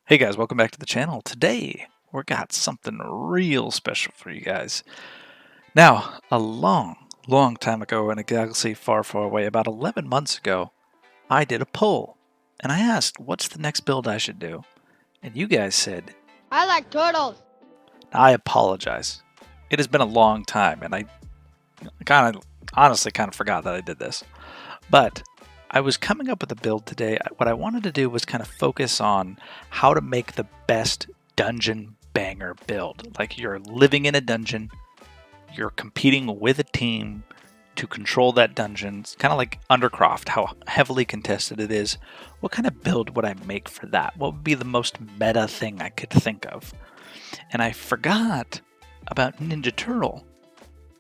Hey guys, welcome back to the channel. Today, we got something real special for you guys. Now, a long time ago in a galaxy far, far away, about 11 months ago, I did a poll. And I asked, what's the next build I should do? And you guys said, I like turtles. I apologize. It has been a long time, and I honestly kind of forgot that I did this. But I was coming up with a build today. What I wanted to do was kind of focus on how to make the best dungeon banger build. Like you're living in a dungeon, you're competing with a team to control that dungeon. It's kind of like Undercroft, how heavily contested it is. What kind of build would I make for that? What would be the most meta thing I could think of? And I forgot about Ninja Turtle.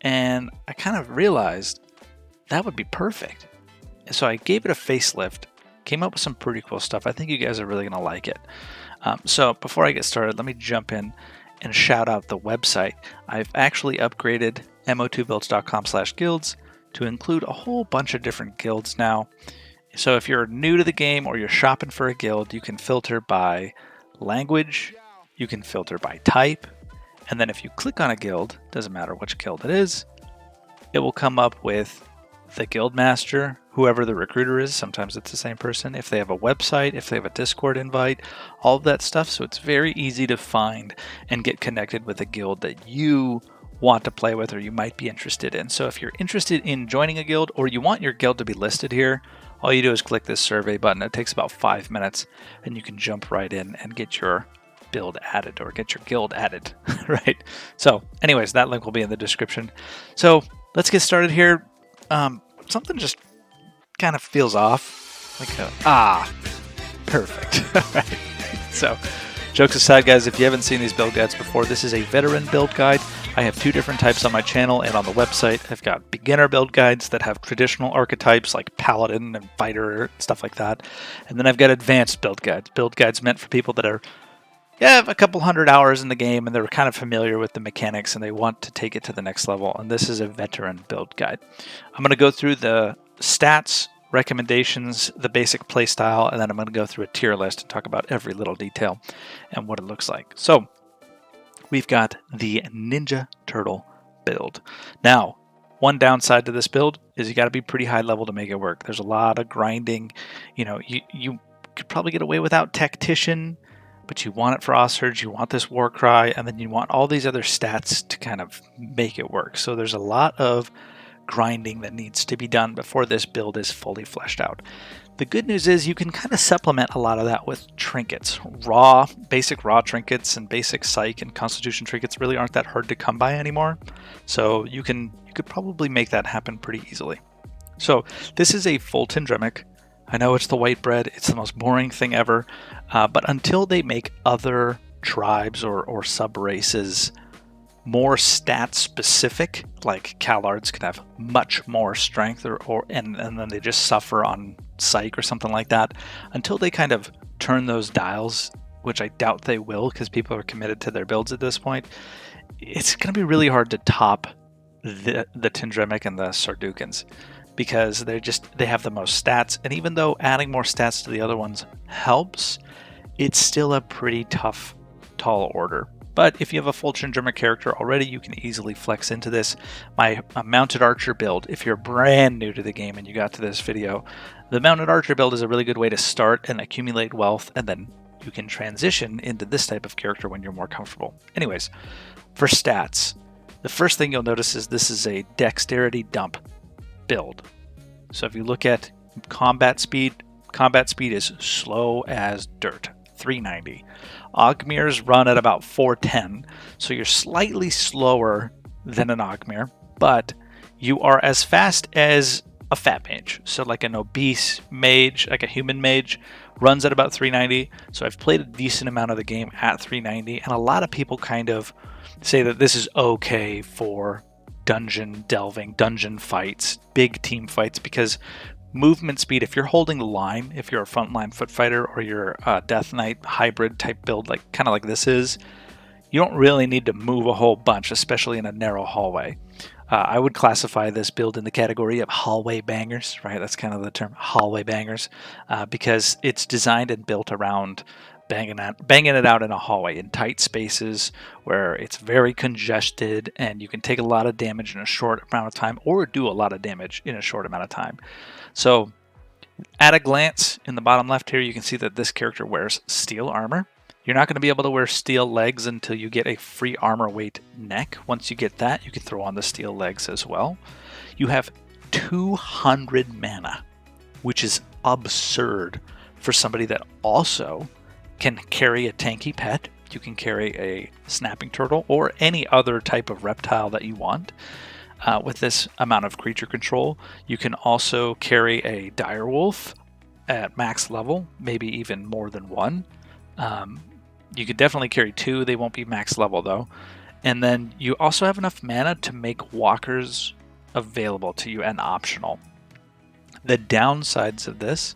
And I kind of realized that would be perfect. So I gave it a facelift, came up with some pretty cool stuff. I think you guys are really going to like it. So before I get started, let me jump in and shout out the website. I've actually upgraded mo2builds.com/guilds to include a whole bunch of different guilds now. So if you're new to the game or you're shopping for a guild, you can filter by language, you can filter by type, and then if you click on a guild, doesn't matter which guild it is, it will come up with the guild master, whoever the recruiter is. Sometimes it's the same person. If they have a website, if they have a Discord invite, all of that stuff. So it's very easy to find and get connected with a guild that you want to play with or you might be interested in. So if you're interested in joining a guild or you want your guild to be listed here, all you do is click this survey button. It takes about 5 minutes and you can jump right in and get your build added or get your guild added, right? So anyways, that link will be in the description. So let's get started here. Something just kind of feels off. Like perfect. All right. So, jokes aside, guys, if you haven't seen these build guides before, this is a veteran build guide. I have two different types on my channel and on the website. I've got beginner build guides that have traditional archetypes like paladin and fighter, stuff like that. And then I've got advanced build guides meant for people that are have a couple hundred hours in the game and they're kind of familiar with the mechanics and they want to take it to the next level. And this is a veteran build guide. I'm going to go through the stats, recommendations, the basic playstyle, and then I'm going to go through a tier list and talk about every little detail and what it looks like. So we've got the Ninja Turtle build. Now, one downside to this build is you got to be pretty high level to make it work. There's a lot of grinding. You could probably get away without Tactician, but you want it for Ostrich, you want this War Cry, and then you want all these other stats to kind of make it work. So there's a lot of grinding that needs to be done before this build is fully fleshed out. The good news is you can kind of supplement a lot of that with trinkets. Basic raw trinkets and basic psych and constitution trinkets really aren't that hard to come by anymore. So you could probably make that happen pretty easily. So this is a full Tindremic. I know it's the white bread, it's the most boring thing ever, but until they make other tribes or sub-races more stat specific, like Callards can have much more strength and then they just suffer on psych or something like that, until they kind of turn those dials, which I doubt they will because people are committed to their builds at this point, it's going to be really hard to top the Tindremic and the Sardukans, because they have the most stats, and even though adding more stats to the other ones helps, it's still a pretty tough tall order. But if you have a full Tindremic character already, you can easily flex into this. My mounted archer build, if you're brand new to the game and you got to this video, the mounted archer build is a really good way to start and accumulate wealth, and then you can transition into this type of character when you're more comfortable. Anyways, for stats, the first thing you'll notice is this is a dexterity dump build. So if you look at combat speed is slow as dirt, 390. Ogmirs run at about 410, so you're slightly slower than an Ogmir, but you are as fast as a fat mage. So like an obese mage, like a human mage, runs at about 390. So I've played a decent amount of the game at 390, and a lot of people kind of say that this is okay for dungeon delving, dungeon fights, big team fights, because movement speed, if you're holding the line, if you're a frontline foot fighter or you're a Death Knight hybrid type build, like kind of like this is, you don't really need to move a whole bunch, especially in a narrow hallway. I would classify this build in the category of hallway bangers, right? That's kind of the term, hallway bangers, because it's designed and built around banging it out in a hallway in tight spaces where it's very congested and you can take a lot of damage in a short amount of time or do a lot of damage in a short amount of time. So at a glance in the bottom left here, you can see that this character wears steel armor. You're not going to be able to wear steel legs until you get a free armor weight neck. Once you get that, you can throw on the steel legs as well. You have 200 mana, which is absurd for somebody that also can carry a tanky pet. You can carry a snapping turtle or any other type of reptile that you want. With this amount of creature control, you can also carry a direwolf at max level, maybe even more than one. You could definitely carry 2. They won't be max level though. And then you also have enough mana to make walkers available to you and optional. The downsides of this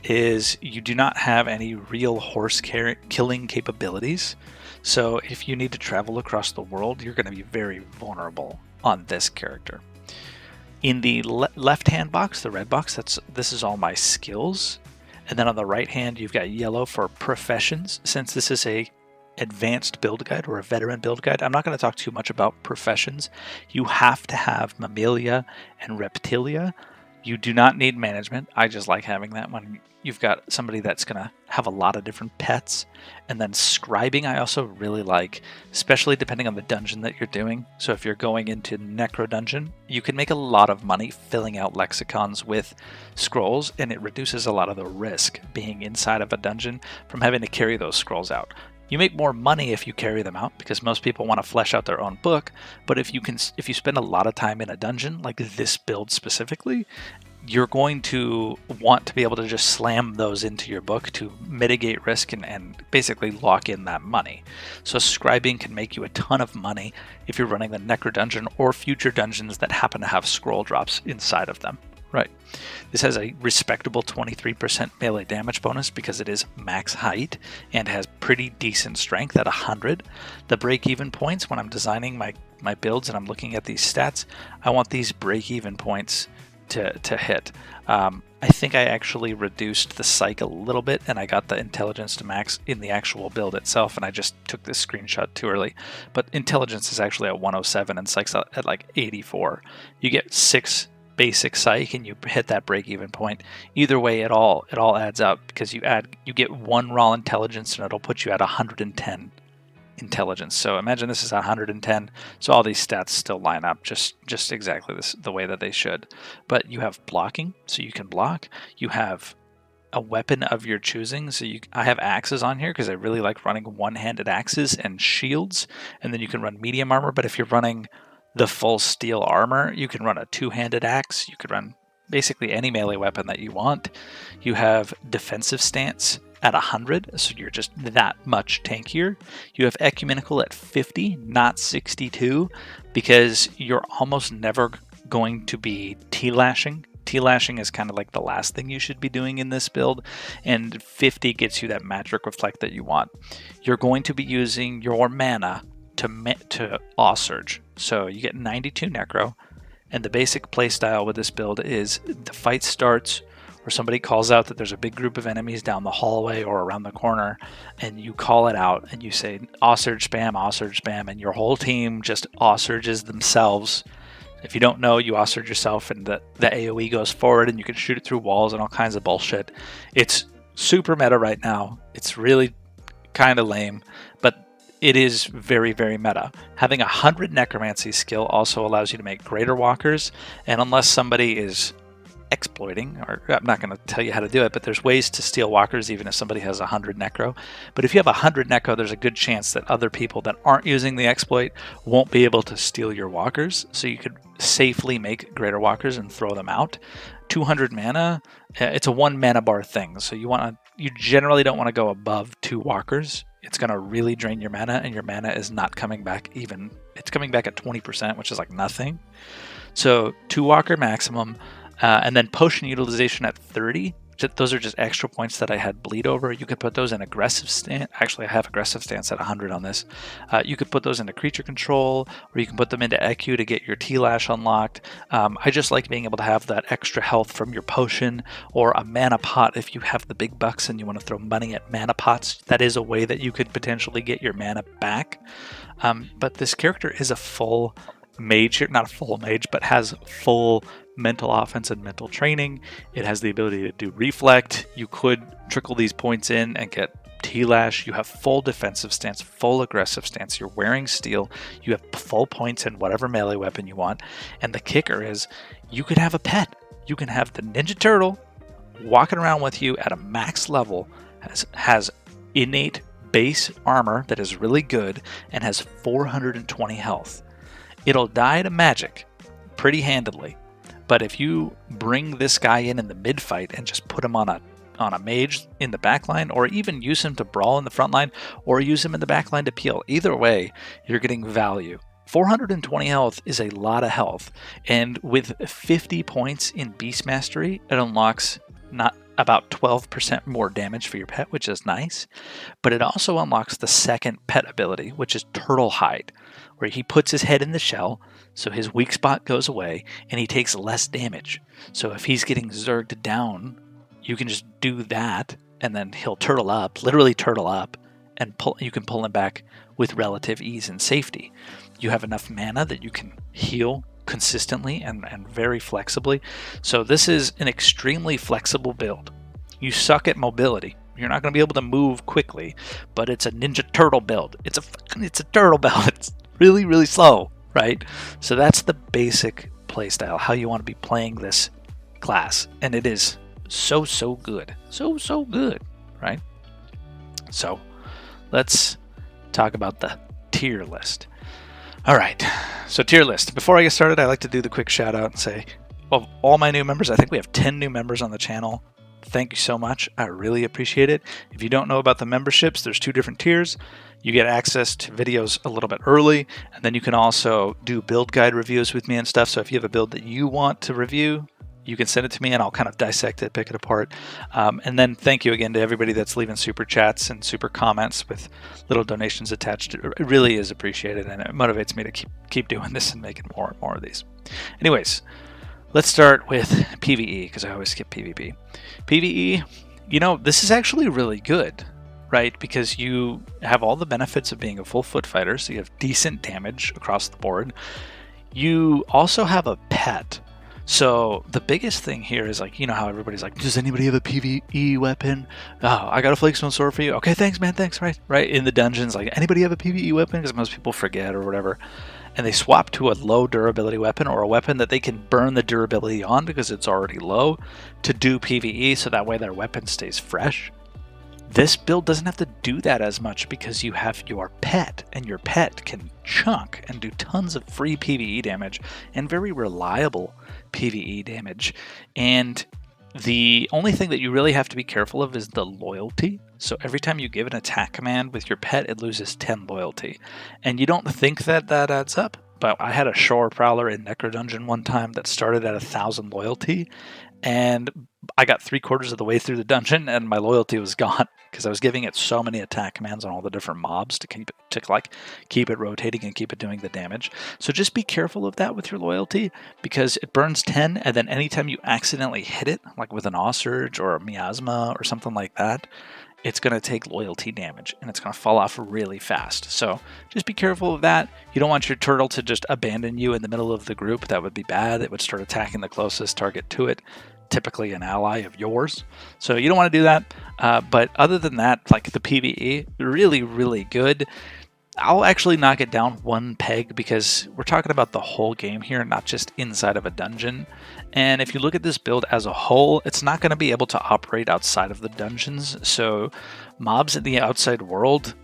is you do not have any real horse killing capabilities. So if you need to travel across the world, you're going to be very vulnerable on this character. In the left hand box, the red box, this is all my skills. And then on the right hand, you've got yellow for professions. Since this is a advanced build guide or a veteran build guide, I'm not going to talk too much about professions. You have to have Mammalia and Reptilia. You do not need management. I just like having that when you've got somebody that's going to have a lot of different pets. And then scribing I also really like, especially depending on the dungeon that you're doing. So if you're going into Necro Dungeon, you can make a lot of money filling out lexicons with scrolls, and it reduces a lot of the risk being inside of a dungeon from having to carry those scrolls out. You make more money if you carry them out because most people want to flesh out their own book, but if you spend a lot of time in a dungeon, like this build specifically, you're going to want to be able to just slam those into your book to mitigate risk and basically lock in that money. So scribing can make you a ton of money if you're running the Necro Dungeon or future dungeons that happen to have scroll drops inside of them. Right. This has a respectable 23% melee damage bonus because it is max height and has pretty decent strength at 100. The break-even points, when I'm designing my builds and I'm looking at these stats, I want these break-even points to hit. I think I actually reduced the psych a little bit and I got the intelligence to max in the actual build itself, and I just took this screenshot too early. But intelligence is actually at 107 and psych's at like 84. You get 6 basic psych and you hit that break-even point. Either way, it all adds up because you get 1 raw intelligence and it'll put you at 110 intelligence. So imagine this is 110, so all these stats still line up just exactly the way that they should. But you have blocking, so you can block. You have a weapon of your choosing, so I have axes on here because I really like running one-handed axes and shields, and then you can run medium armor. But if you're running the full steel armor, you can run a two-handed axe. You could run basically any melee weapon that you want. You have defensive stance at 100, so you're just that much tankier. You have ecumenical at 50, not 62, because you're almost never going to be T-lashing. T-lashing is kind of like the last thing you should be doing in this build, and 50 gets you that magic reflect that you want. You're going to be using your mana to Awe Surge, so you get 92 Necro, and the basic playstyle with this build is the fight starts or somebody calls out that there's a big group of enemies down the hallway or around the corner, and you call it out and you say Awe Surge spam, and your whole team just Awe Surges themselves. If you don't know, you Awe Surge yourself and the AoE goes forward and you can shoot it through walls and all kinds of bullshit. It's super meta right now. It's really kind of lame, but it is very, very meta. Having 100 necromancy skill also allows you to make greater walkers, and unless somebody is exploiting, or I'm not going to tell you how to do it, but there's ways to steal walkers even if somebody has 100 necro. But if you have 100 necro, there's a good chance that other people that aren't using the exploit won't be able to steal your walkers, so you could safely make greater walkers and throw them out. 200 mana, it's a 1 mana bar thing, so you generally don't want to go above 2 walkers. It's going to really drain your mana, and your mana is not coming back even. It's coming back at 20%, which is like nothing. So 2 walker maximum, and then potion utilization at 30. those are just extra points that I had bleed over. You could put those in aggressive stance. Actually, I have aggressive stance at 100 on this. You could put those into creature control, or you can put them into EQ to get your T-Lash unlocked. I just like being able to have that extra health from your potion, or a mana pot if you have the big bucks and you want to throw money at mana pots. That is a way that you could potentially get your mana back. But this character is a full mage here, not a full mage, but has full mental offense and mental training. It has the ability to do reflect. You could trickle these points in and get T-Lash. You have full defensive stance, full aggressive stance. You're wearing steel. You have full points in whatever melee weapon you want. And the kicker is you could have a pet. You can have the Ninja Turtle walking around with you at a max level, has innate base armor that is really good, and has 420 health. It'll die to magic pretty handily. But if you bring this guy in the mid fight and just put him on a mage in the backline, or even use him to brawl in the front line, or use him in the backline to peel, either way, you're getting value. 420 health is a lot of health, and with 50 points in Beast Mastery, it unlocks not about 12% more damage for your pet, which is nice, but it also unlocks the second pet ability, which is Turtle Hide, where he puts his head in the shell, so his weak spot goes away, and he takes less damage. So if he's getting zerged down, you can just do that, and then he'll turtle up, literally turtle up, and you can pull him back with relative ease and safety. You have enough mana that you can heal consistently and very flexibly. So this is an extremely flexible build. You suck at mobility. You're not going to be able to move quickly, but it's a Ninja Turtle build. It's a turtle build. It's really, really slow, right? So that's the basic playstyle, how you want to be playing this class. And it is so good. So good, right? So let's talk about the tier list. All right, so tier list. Before I get started, I like to do the quick shout out and say, of all my new members, I think we have 10 new members on the channel. Thank you so much. I really appreciate it. If you don't know about the memberships, there's 2 different tiers. You get access to videos a little bit early, and then you can also do build guide reviews with me and stuff. So if you have a build that you want to review, you can send it to me and I'll kind of dissect it, pick it apart. And then thank you again to everybody that's leaving super chats and super comments with little donations attached. It really is appreciated, and it motivates me to keep doing this and making more and more of these. Anyways, let's start with PvE, because I always skip PvP. PvE, you know, this is actually really good, right? Because you have all the benefits of being a full foot fighter, so you have decent damage across the board. You also have a pet. So the biggest thing here is, like, you know how everybody's like, does anybody have a PvE weapon? Oh, I got a flakestone sword for you. Okay, thanks, man, thanks, right? In the dungeons, like, anybody have a PvE weapon? Because most people forget or whatever. And they swap to a low durability weapon, or a weapon that they can burn the durability on because it's already low, to do PvE, so that way their weapon stays fresh. This build doesn't have to do that as much because you have your pet, and your pet can chunk and do tons of free PvE damage and very reliable PvE damage. And the only thing that you really have to be careful of is the loyalty. So every time you give an attack command with your pet, it loses 10 loyalty. And you don't think that adds up, but I had a Shore Prowler in Necro Dungeon one time that started at 1,000 loyalty, and I got 3/4 of the way through the dungeon and my loyalty was gone because I was giving it so many attack commands on all the different mobs to keep it rotating and keep it doing the damage. So just be careful of that with your loyalty, because it burns 10, and then anytime you accidentally hit it, like with an Ossurge or a Miasma or something like that, it's going to take loyalty damage and it's going to fall off really fast. So just be careful of that. You don't want your turtle to just abandon you in the middle of the group. That would be bad. It would start attacking the closest target to it, typically an ally of yours. So you don't want to do that. But other than that, like, the PvE, really, really good. I'll actually knock it down one peg because we're talking about the whole game here, not just inside of a dungeon. And if you look at this build as a whole, it's not going to be able to operate outside of the dungeons. So mobs in the outside world,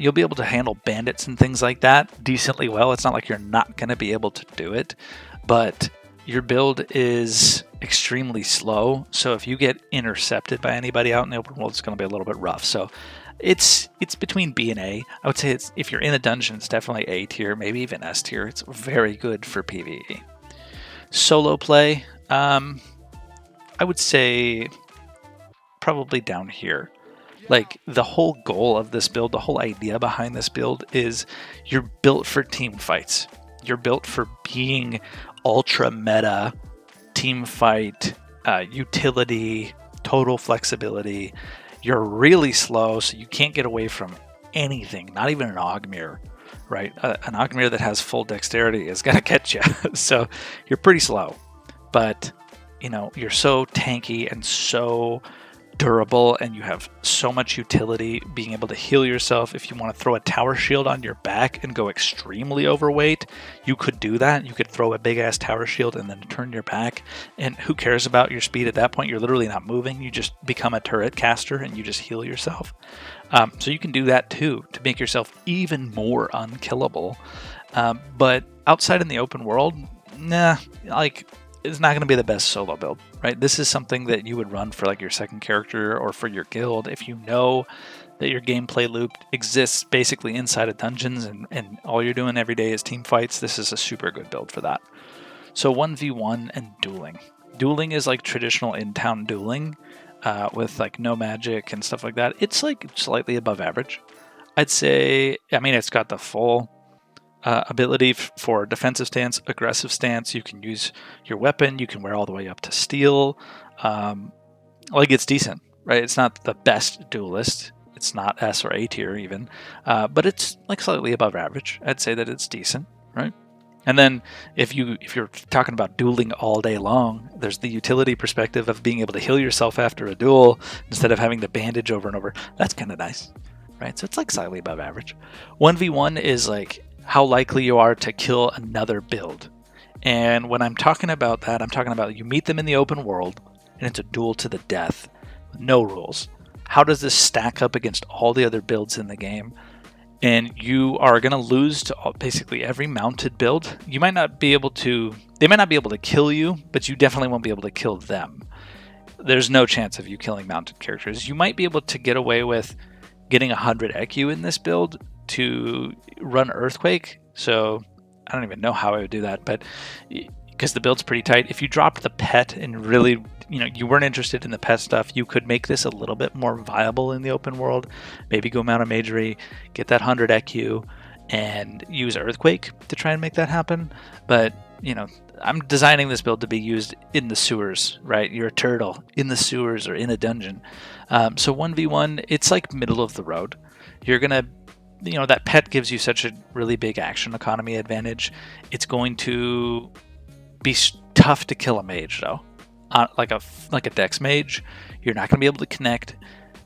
you'll be able to handle bandits and things like that decently well. It's not like you're not going to be able to do it, but your build is extremely slow. So if you get intercepted by anybody out in the open world, it's going to be a little bit rough. So it's between B and A. I would say if you're in a dungeon, it's definitely A tier, maybe even S tier. It's very good for PvE. Solo play, I would say probably down here. Like, the whole goal of this build, the whole idea behind this build is you're built for team fights. You're built for being ultra meta, team fight, utility, total flexibility. You're really slow, so you can't get away from anything, not even an Ogmere, right? An Ogmere that has full dexterity is going to catch you. So you're pretty slow, but you're so tanky and so durable, and you have so much utility, being able to heal yourself. If you want to throw a tower shield on your back and go extremely overweight, you could do that. You could throw a big ass tower shield and then turn your back, and who cares about your speed at that point? You're literally not moving. You just become a turret caster and you just heal yourself. So you can do that too, to make yourself even more unkillable. But outside in the open world, it's not going to be the best solo build, right? This is something that you would run for like your second character or for your guild if you know that your gameplay loop exists basically inside of dungeons and all you're doing every day is team fights. This is a super good build for that. So 1v1 and dueling. Dueling is like traditional in-town dueling with like no magic and stuff like that. It's like slightly above average. I'd say, it's got the full ability for defensive stance, aggressive stance. You can use your weapon. You can wear all the way up to steel. It's decent, right? It's not the best duelist. It's not S or A tier even, but it's like slightly above average. I'd say that it's decent, right? And then if you're talking about dueling all day long, there's the utility perspective of being able to heal yourself after a duel instead of having to bandage over and over. That's kind of nice, right? So it's like slightly above average. 1v1 is like how likely you are to kill another build. And when I'm talking about that, I'm talking about you meet them in the open world and it's a duel to the death with no rules. How does this stack up against all the other builds in the game? And you are going to lose to basically every mounted build. They might not be able to kill you, but you definitely won't be able to kill them. There's no chance of you killing mounted characters. You might be able to get away with getting 100 EQ in this build to run Earthquake. So I don't even know how I would do that, but because the build's pretty tight. If you dropped the pet and really, you weren't interested in the pet stuff, you could make this a little bit more viable in the open world. Maybe go mount a Magery, get that 100 EQ, and use Earthquake to try and make that happen. But, I'm designing this build to be used in the sewers, right? You're a turtle in the sewers or in a dungeon. So 1v1, it's like middle of the road. You're going to that pet gives you such a really big action economy advantage. It's going to be tough to kill a mage, though. Like a dex mage, you're not going to be able to connect.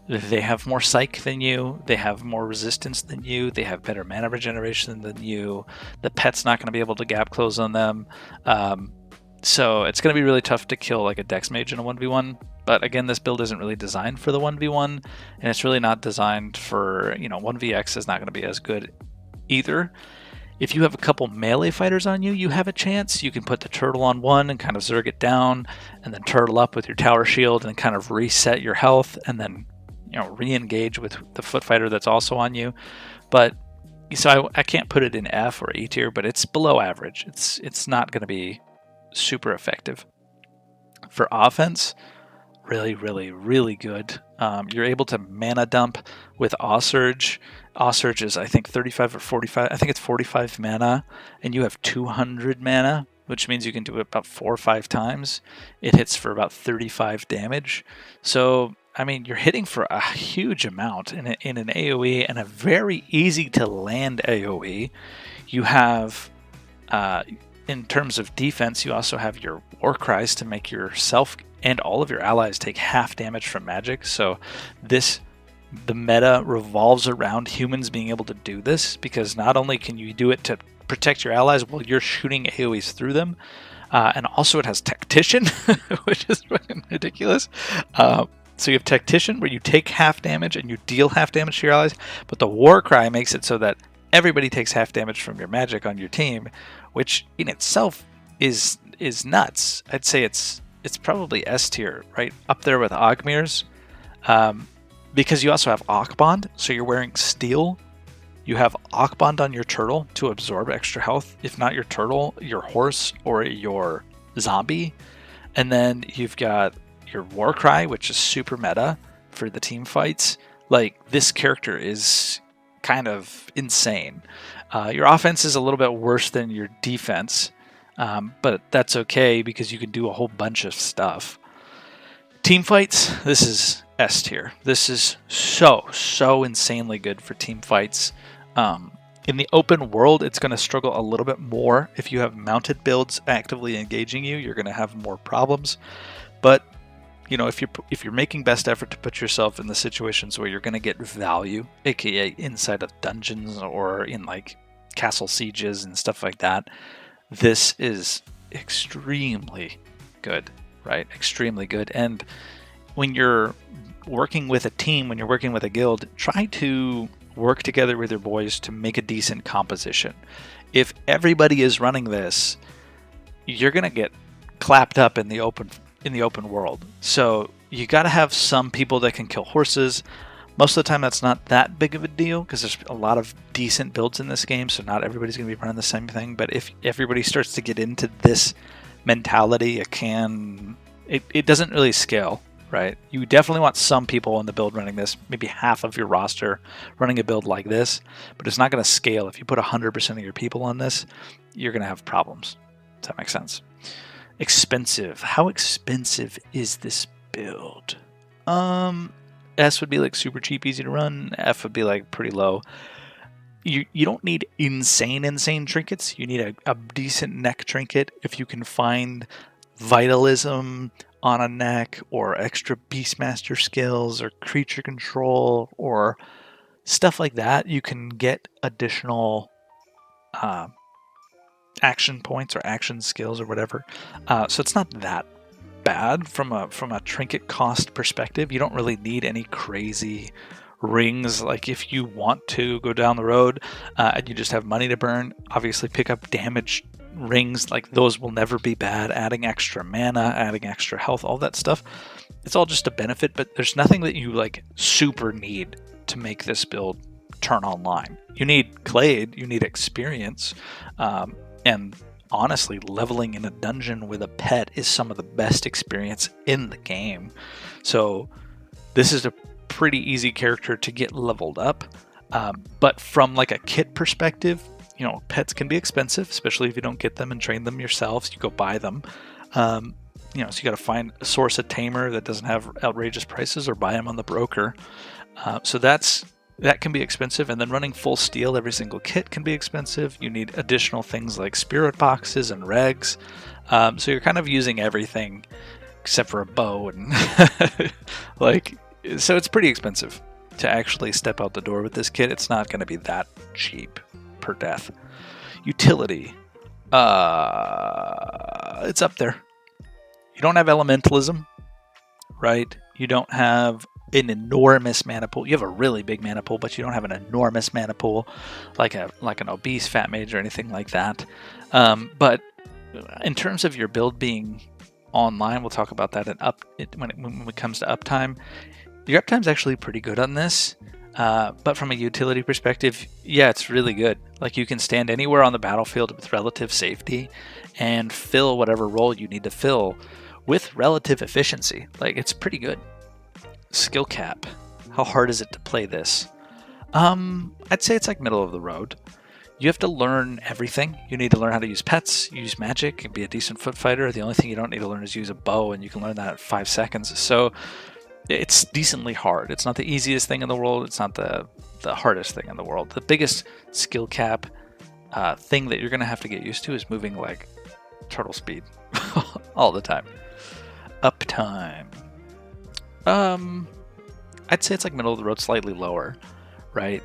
They have more psych than you. They have more resistance than you. They have better mana regeneration than you. The pet's not going to be able to gap close on them. So it's going to be really tough to kill like a dex mage in a 1v1. But again, this build isn't really designed for the 1v1, and it's really not designed for, 1vx is not going to be as good either. If you have a couple melee fighters on you, you have a chance. You can put the turtle on one and kind of zerg it down, and then turtle up with your tower shield and kind of reset your health, and then, re-engage with the foot fighter that's also on you. But so I can't put it in F or E tier, but it's below average. It's not going to be super effective. For offense, really, really, really good. You're able to mana dump with Ossurge. Ossurge is, I think, 35 or 45. I think it's 45 mana, and you have 200 mana, which means you can do it about 4 or 5 times. It hits for about 35 damage. So, you're hitting for a huge amount in an AoE, and a very easy to land AoE. You have, in terms of defense, you also have your war cries to make yourself and all of your allies take half damage from magic. So the meta revolves around humans being able to do this, because not only can you do it to protect your allies while you're shooting AoEs through them, and also it has Tactician, which is fucking ridiculous. So you have Tactician, where you take half damage and you deal half damage to your allies, but the war cry makes it so that everybody takes half damage from your magic on your team, which in itself is nuts. I'd say it's probably S tier, right up there with Ogmere's, because you also have Akbond, so you're wearing steel. You have Akbond on your turtle to absorb extra health, if not your turtle, your horse, or your zombie. And then you've got your Warcry, which is super meta. for the team fights, like this character is kind of insane. Your offense is a little bit worse than your defense, but that's okay because you can do a whole bunch of stuff. Team fights, this is S tier. This is so insanely good for team fights. In the open world, it's going to struggle a little bit more. If you have mounted builds actively engaging you, you're going to have more problems. But if you're making best effort to put yourself in the situations where you're going to get value, aka inside of dungeons or in like castle sieges and stuff like that, this is extremely good, right? Extremely good. And when you're working with a team, when you're working with a guild, try to work together with your boys to make a decent composition. If everybody is running this, you're going to get clapped up in the open world. So you got to have some people that can kill horses. Most of the time that's not that big of a deal because there's a lot of decent builds in this game, so not everybody's going to be running the same thing. But if everybody starts to get into this mentality, it doesn't really scale, right? You definitely want some people in the build running this, maybe half of your roster running a build like this, but it's not going to scale. If you put 100% of your people on this, you're going to have problems. Does that make sense? Expensive. How expensive is this build? S would be like super cheap, easy to run. F would be like pretty low. You don't need insane trinkets. You need a decent neck trinket. If you can find vitalism on a neck or extra Beastmaster skills or creature control or stuff like that, you can get additional action points or action skills or whatever. So it's not that bad from a trinket cost perspective. You don't really need any crazy rings. Like if you want to go down the road and you just have money to burn, obviously pick up damage rings. Like those will never be bad. Adding extra mana, adding extra health, all that stuff, it's all just a benefit, but there's nothing that you like super need to make this build turn online. You need Clade, you need experience, and honestly, leveling in a dungeon with a pet is some of the best experience in the game. So this is a pretty easy character to get leveled up. But from like a kit perspective, pets can be expensive, especially if you don't get them and train them yourselves. You go buy them. So you got to find a source, a tamer that doesn't have outrageous prices, or buy them on the broker. So that can be expensive, and then running full steel every single kit can be expensive. You need additional things like spirit boxes and regs. So you're kind of using everything except for a bow, and so it's pretty expensive to actually step out the door with this kit. It's not going to be that cheap per death. Utility, it's up there. You don't have elementalism, right? You don't have an enormous mana pool. You have a really big mana pool, but you don't have an enormous mana pool like an obese fat mage or anything like that. But in terms of your build being online, we'll talk about that when it comes to uptime. Your uptime's actually pretty good on this, but from a utility perspective, yeah, it's really good. Like you can stand anywhere on the battlefield with relative safety and fill whatever role you need to fill with relative efficiency. Like it's pretty good. Skill cap. How hard is it to play this? I'd say it's like middle of the road. You have to learn everything. You need to learn how to use pets, use magic, and be a decent foot fighter. The only thing you don't need to learn is use a bow, and you can learn that in 5 seconds. So it's decently hard. It's not the easiest thing in the world. It's not the hardest thing in the world. The biggest skill cap thing that you're going to have to get used to is moving like turtle speed all the time. Uptime. I'd say it's like middle of the road, slightly lower, right?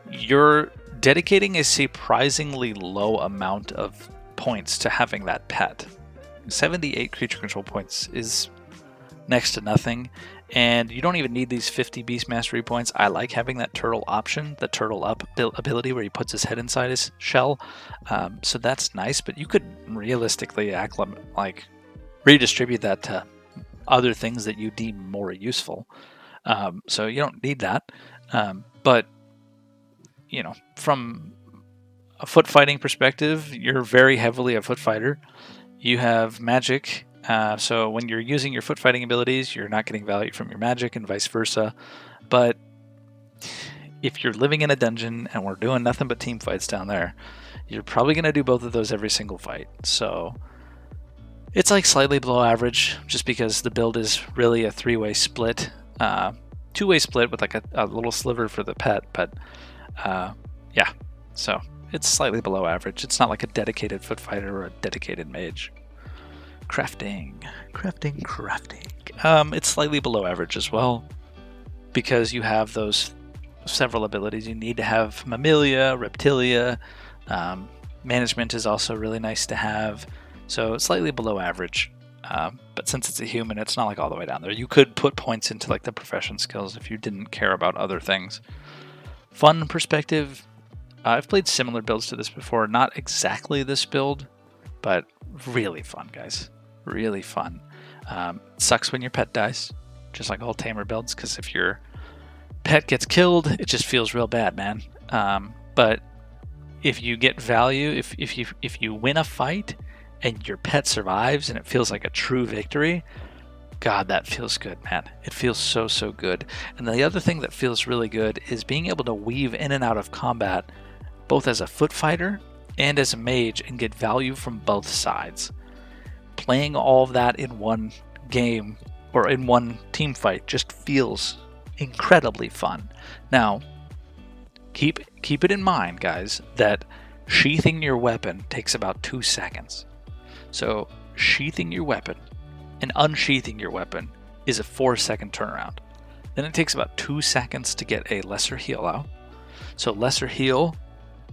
You're dedicating a surprisingly low amount of points to having that pet. 78 creature control points is next to nothing, and you don't even need these 50 beast mastery points. I like having that turtle option, the turtle up ability where he puts his head inside his shell. So that's nice, but you could realistically redistribute that to other things that you deem more useful. So you don't need that. But, from a foot fighting perspective, you're very heavily a foot fighter. You have magic. So when you're using your foot fighting abilities, you're not getting value from your magic and vice versa. But if you're living in a dungeon and we're doing nothing but team fights down there, you're probably going to do both of those every single fight. So it's like slightly below average just because the build is really a three-way split. Two-way split with like a little sliver for the pet, but yeah, so it's slightly below average. It's not like a dedicated foot fighter or a dedicated mage. Crafting. It's slightly below average as well because you have those several abilities. You need to have Mammalia, Reptilia. Management is also really nice to have. So slightly below average. But since it's a human, it's not like all the way down there. You could put points into like the profession skills if you didn't care about other things. Fun perspective. I've played similar builds to this before. Not exactly this build, but really fun, guys. Really fun. Sucks when your pet dies, just like all tamer builds, because if your pet gets killed, it just feels real bad, man. But if you get value, if you win a fight and your pet survives and it feels like a true victory, God, that feels good, man. It feels so good. And the other thing that feels really good is being able to weave in and out of combat, both as a foot fighter and as a mage, and get value from both sides. Playing all of that in one game or in one team fight just feels incredibly fun. Now, keep it in mind, guys, that sheathing your weapon takes about 2 seconds. So sheathing your weapon and unsheathing your weapon is a 4-second turnaround. Then it takes about 2 seconds to get a lesser heal out. So lesser heal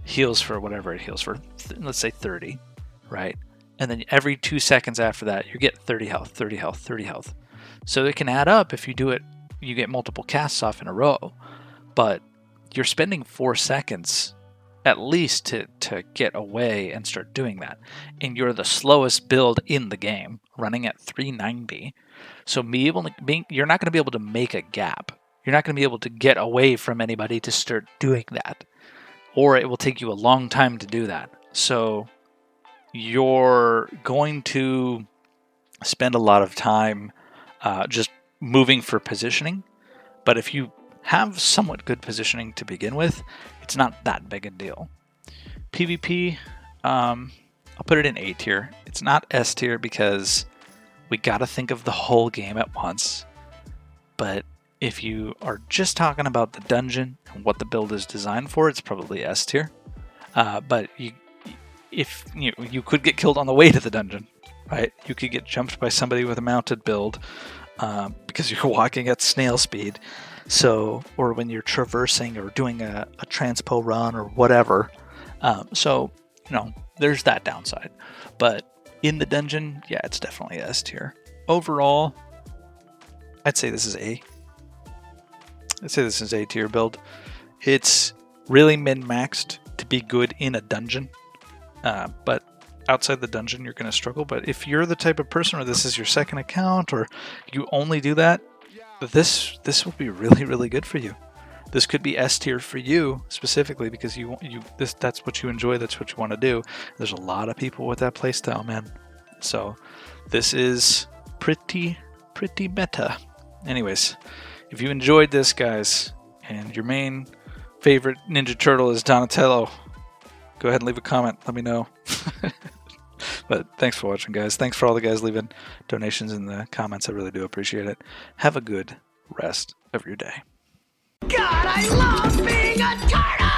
heals for whatever it heals for, let's say 30, right? And then every 2 seconds after that, you get 30 health, 30 health, 30 health. So it can add up if you do it, you get multiple casts off in a row. But you're spending 4 seconds at least to get away and start doing that. And you're the slowest build in the game, running at 390. So you're not going to be able to make a gap. You're not going to be able to get away from anybody to start doing that. Or it will take you a long time to do that. So you're going to spend a lot of time just moving for positioning. But if you have somewhat good positioning to begin with, it's not that big a deal. PvP, I'll put it in A tier. It's not S tier because we got to think of the whole game at once. But if you are just talking about the dungeon and what the build is designed for, it's probably S tier. But if you could get killed on the way to the dungeon, right? You could get jumped by somebody with a mounted build because you're walking at snail speed. So, or when you're traversing or doing a transpo run or whatever. So, there's that downside. But in the dungeon, yeah, it's definitely S tier. Overall, I'd say this is A. I'd say this is A tier build. It's really min-maxed to be good in a dungeon. But outside the dungeon, you're going to struggle. But if you're the type of person where this is your second account or you only do that, this will be really, really good for you. This could be S tier for you specifically because that's what you enjoy, that's what you want to do. There's a lot of people with that playstyle, man. So this is pretty meta. Anyways, if you enjoyed this, guys, and your main favorite Ninja Turtle is Donatello, go ahead and leave a comment. Let me know. But thanks for watching, guys. Thanks for all the guys leaving donations in the comments. I really do appreciate it. Have a good rest of your day. God, I love being a turtle!